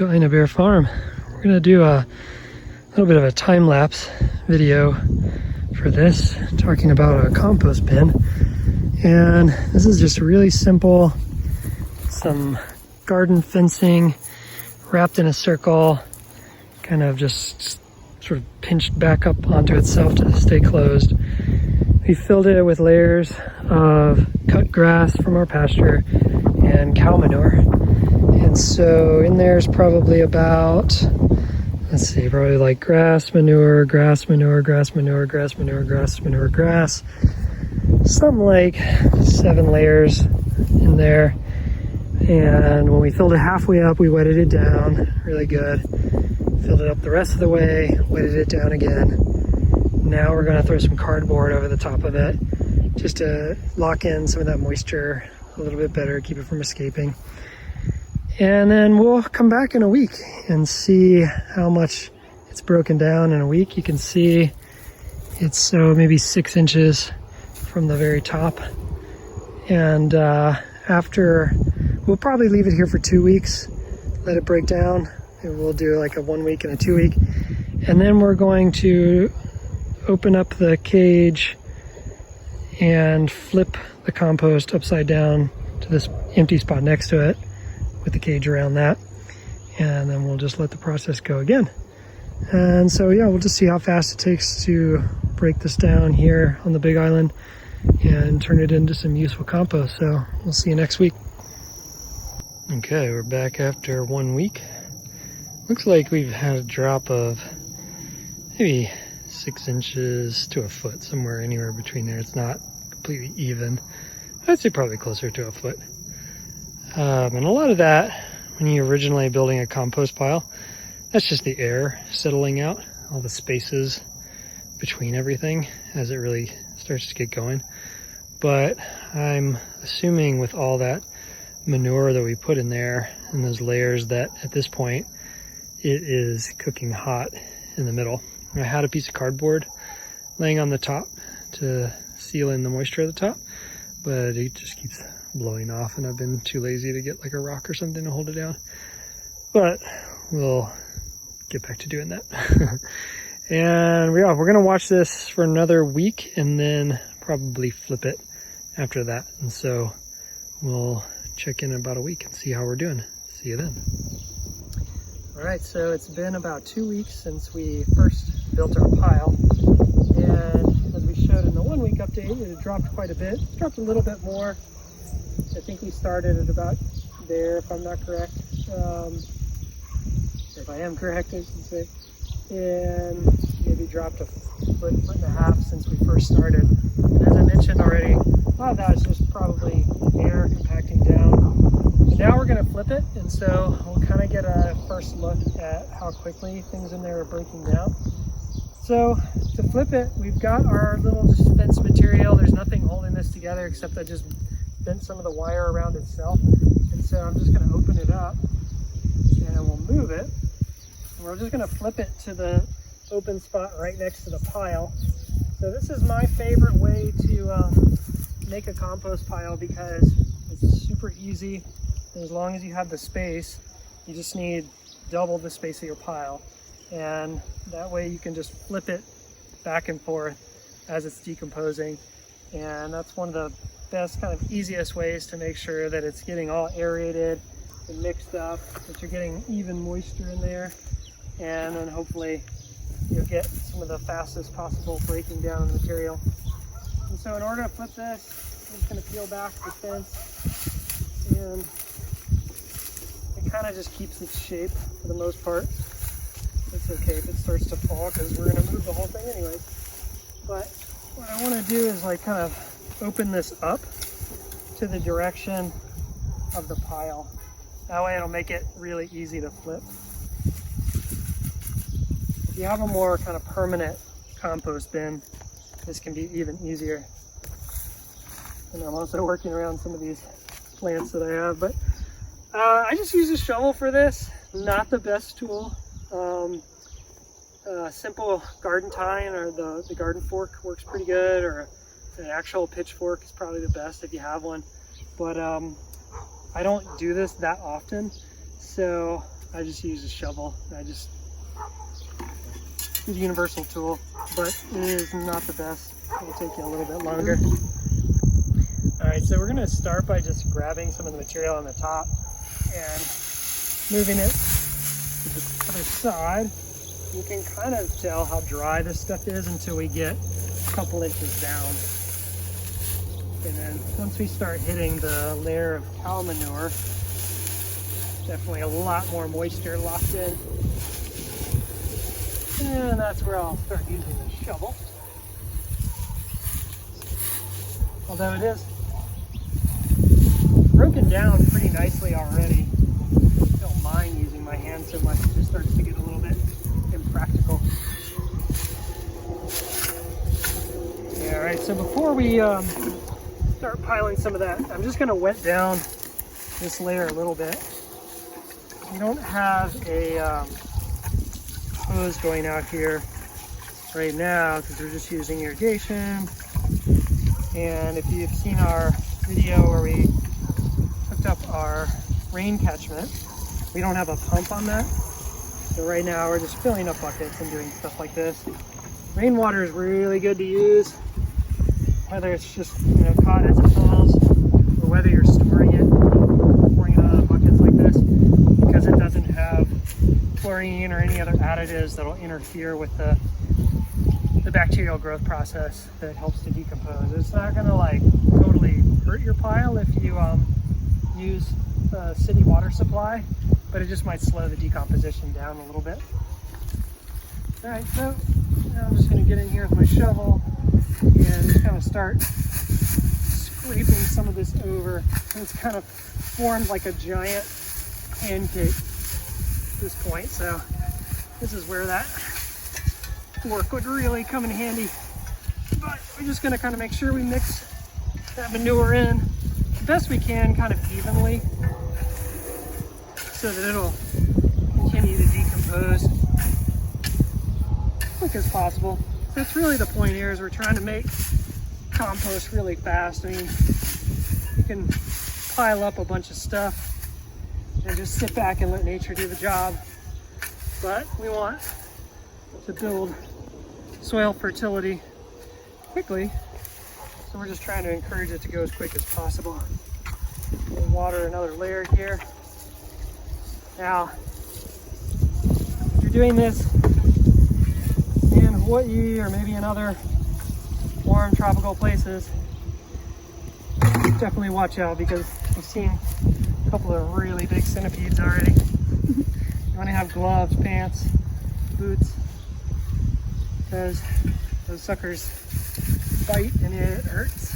Vagina Bear Farm. We're gonna do a little bit of a time-lapse video for this, talking about a compost bin. And this is just really simple, some garden fencing wrapped in a circle, kind of just sort of pinched back up onto itself to stay closed. We filled it with layers of cut grass from our pasture and cow manure. And so in there's probably about, let's see, probably like grass manure, grass manure, grass manure, grass manure, grass manure, grass. Something like 7 layers in there. And when we filled it halfway up, we wetted it down really good. Filled it up the rest of the way, wetted it down again. Now we're gonna throw some cardboard over the top of it just to lock in some of that moisture a little bit better, keep it from escaping. And then we'll come back in a week and see how much it's broken down in a week. You can see it's maybe 6 inches from the very top. And after, we'll probably leave it here for 2 weeks, let it break down. And we'll do like a 1 week and a 2 week. And then we're going to open up the cage and flip the compost upside down to this empty spot next to it with the cage around that. And then we'll just let the process go again. And so yeah, we'll just see how fast it takes to break this down here on the Big Island and turn it into some useful compost. So we'll see you next week. Okay, we're back after 1 week. Looks like we've had a drop of maybe 6 inches to a foot, somewhere anywhere between there. It's not completely even. I'd say probably closer to a foot. And a lot of that, when you're originally building a compost pile, that's just the air settling out, all the spaces between everything as it really starts to get going. But I'm assuming with all that manure that we put in there and those layers that at this point it is cooking hot in the middle. I had a piece of cardboard laying on the top to seal in the moisture at the top, but it just keeps blowing off and I've been too lazy to get like a rock or something to hold it down. But we'll get back to doing that. And we're gonna watch this for another week and then probably flip it after that. And so we'll check in about a week and see how we're doing. See you then. All right, so it's been about 2 weeks since we first built our pile. And as we showed in the 1 week update, it had dropped quite a bit. It's dropped a little bit more. I think we started at about there, if I'm not correct. If I am correct, I should say. And maybe dropped a foot and a half since we first started. And as I mentioned already, a lot of that is just probably air compacting down. But now we're gonna flip it, and so we'll kind of get a first look at how quickly things in there are breaking down. So to flip it, we've got our little just fence material. There's nothing holding this together except I just bent some of the wire around itself. And so I'm just gonna open it up and we'll move it. And we're just gonna flip it to the open spot right next to the pile. So this is my favorite way to make a compost pile because it's super easy. And as long as you have the space, you just need double the space of your pile. And that way you can just flip it back and forth as it's decomposing. And that's one of the best, kind of easiest ways to make sure that it's getting all aerated and mixed up, that you're getting even moisture in there. And then hopefully you'll get some of the fastest possible breaking down of the material. And so in order to flip this, I'm just gonna peel back the fence, and it kind of just keeps its shape for the most part. It's okay if it starts to fall because we're gonna move the whole thing anyways. But what I wanna do is like kind of open this up to the direction of the pile. That way it'll make it really easy to flip. If you have a more kind of permanent compost bin, this can be even easier. And I'm also working around some of these plants that I have, but I just use a shovel for this. Not the best tool. Simple garden tine or the garden fork works pretty good, or an actual pitchfork is probably the best if you have one. But I don't do this that often, so I just use a shovel. I just use a universal tool, but it is not the best. It'll take you a little bit longer. All right, so we're gonna start by just grabbing some of the material on the top and moving it to the other side. You can kind of tell how dry this stuff is until we get a couple inches down. And then once we start hitting the layer of cow manure, definitely a lot more moisture locked in. And that's where I'll start using the shovel. Although it is broken down pretty nicely already. I don't mind using my hand so much, it just starts to get a little bit impractical. Yeah, all right, so before we start piling some of that, I'm just gonna wet down this layer a little bit. We don't have a hose going out here right now because we're just using irrigation. And if you've seen our video where we hooked up our rain catchment, we don't have a pump on that. So right now we're just filling up buckets and doing stuff like this. Rainwater is really good to use, whether it's just caught as it falls, or whether you're storing it, pouring it out of buckets like this, because it doesn't have chlorine or any other additives that'll interfere with the bacterial growth process that helps to decompose. It's not gonna like totally hurt your pile if you use a city water supply, but it just might slow the decomposition down a little bit. All right, so now I'm just gonna get in here with my shovel and just kind of start scraping some of this over. And it's kind of formed like a giant pancake at this point. So this is where that fork would really come in handy. But we're just gonna kind of make sure we mix that manure in the best we can, kind of evenly, so that it'll continue to decompose as quick as possible. So that's really the point here, is we're trying to make compost really fast. I mean, you can pile up a bunch of stuff and just sit back and let nature do the job. But we want to build soil fertility quickly, so we're just trying to encourage it to go as quick as possible. We'll water another layer here. Now, if you're doing this in Hawaii or maybe in other warm tropical places, definitely watch out, because I've seen a couple of really big centipedes already. You want to have gloves, pants, boots, because those suckers bite and it hurts.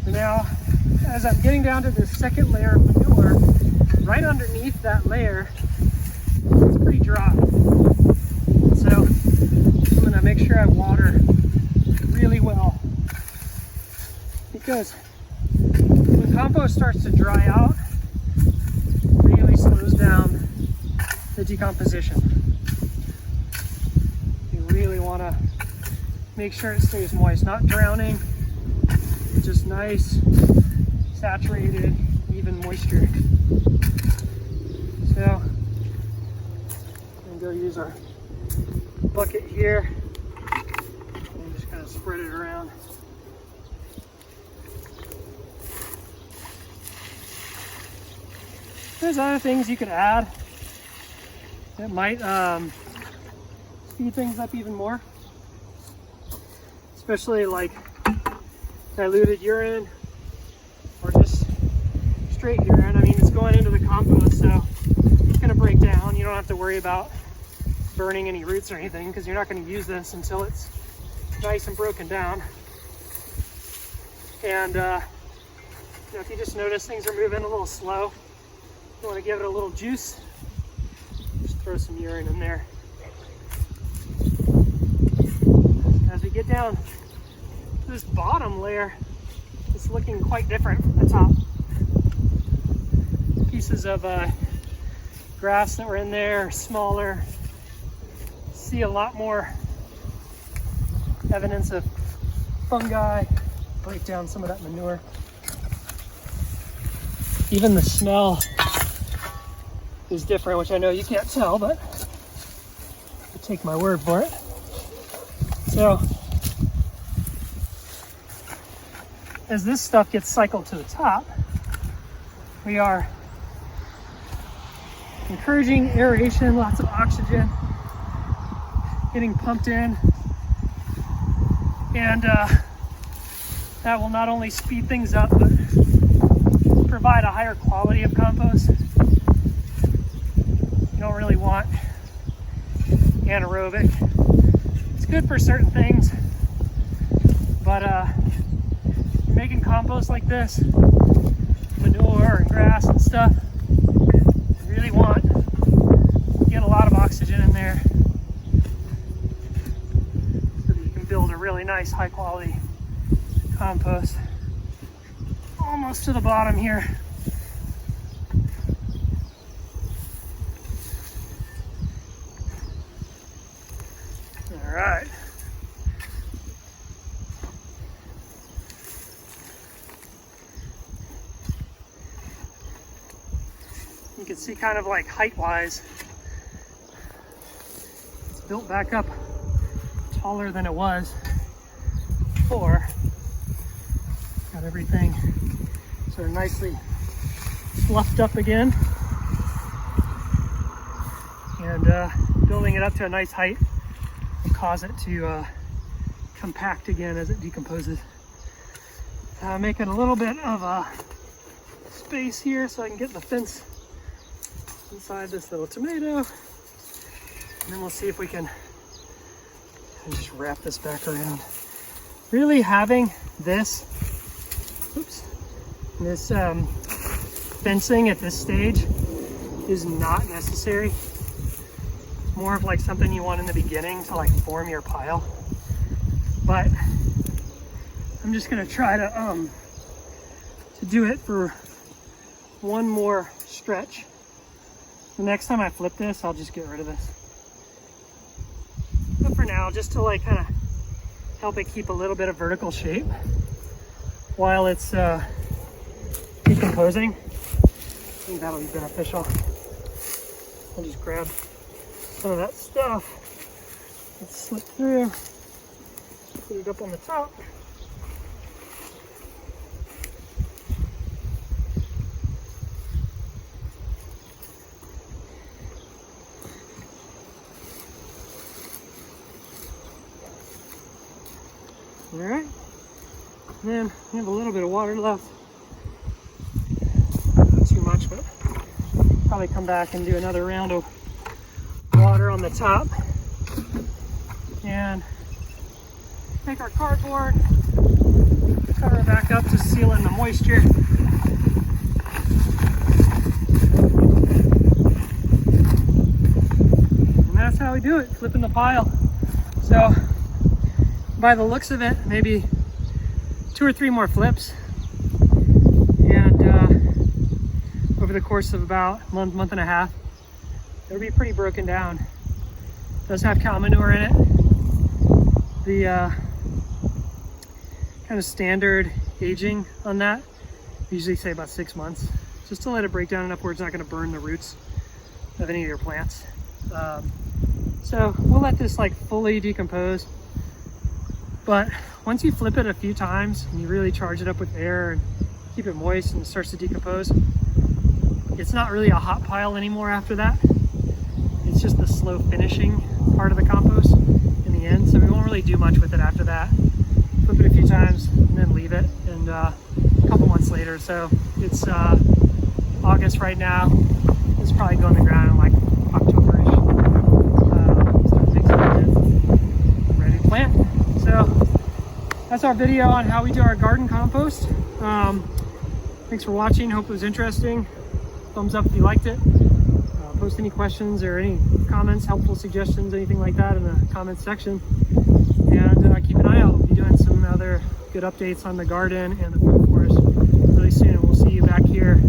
So now, as I'm getting down to this second layer of manure, right underneath that layer, it's pretty dry. So I'm gonna make sure I water really well, because when compost starts to dry out, it really slows down the decomposition. You really want to make sure it stays moist, not drowning, just nice, saturated, even moisture. So I'm gonna go use our bucket here and just kind of spread it around. There's other things you could add that might speed things up even more, especially like diluted urine or just straight urine. I mean, it's going into the compost, so it's going to break down. You don't have to worry about burning any roots or anything, because you're not going to use this until it's nice and broken down. And if you just notice things are moving a little slow, you want to give it a little juice, just throw some urine in there. As we get down to this bottom layer, it's looking quite different from the top. Pieces of grass that were in there are smaller. See a lot more evidence of fungi. Break down some of that manure. Even the smell is different, which I know you can't tell, but take my word for it. So as this stuff gets cycled to the top, we are encouraging aeration, lots of oxygen getting pumped in, and that will not only speed things up but provide a higher quality of compost. You don't really want anaerobic. It's good for certain things, but you're making compost like this, manure and grass and stuff, you really want to get a lot of oxygen in there so that you can build a really nice high quality compost. Almost to the bottom here. All right. You can see kind of like height-wise, it's built back up taller than it was before. Got everything sort of nicely fluffed up again, and building it up to a nice height will cause it to compact again as it decomposes. Making a little bit of a space here so I can get the fence inside this little tomato, and then we'll see if we can just wrap this back around. Really having this fencing at this stage is not necessary. It's more of like something you want in the beginning to like form your pile. But I'm just gonna try to do it for one more stretch. The next time I flip this, I'll just get rid of this. But for now, just to like kind of help it keep a little bit of vertical shape while it's decomposing, I think that'll be beneficial. I'll just grab some of that stuff, let's slip through, put it up on the top. All right, and then we have a little bit of water left. Not too much, but probably come back and do another round of water on the top. And take our cardboard, cover it back up to seal in the moisture. And that's how we do it, flipping the pile. So by the looks of it, maybe 2 or 3 more flips, and over the course of about a month and a half, it'll be pretty broken down. It does have cow manure in it. The kind of standard aging on that, we usually say about 6 months, just to let it break down enough where it's not going to burn the roots of any of your plants. So we'll let this like fully decompose. But once you flip it a few times and you really charge it up with air and keep it moist and it starts to decompose, it's not really a hot pile anymore after that. It's just the slow finishing part of the compost in the end. So we won't really do much with it after that. Flip it a few times and then leave it. And a couple months later, so it's August right now, it's probably going to the ground in like October-ish. Start mixing it in, ready to plant. So that's our video on how we do our garden compost. Thanks for watching. Hope it was interesting. Thumbs up if you liked it. Post any questions or any comments, helpful suggestions, anything like that in the comments section. And keep an eye out. We'll be doing some other good updates on the garden and the food forest really soon. We'll see you back here.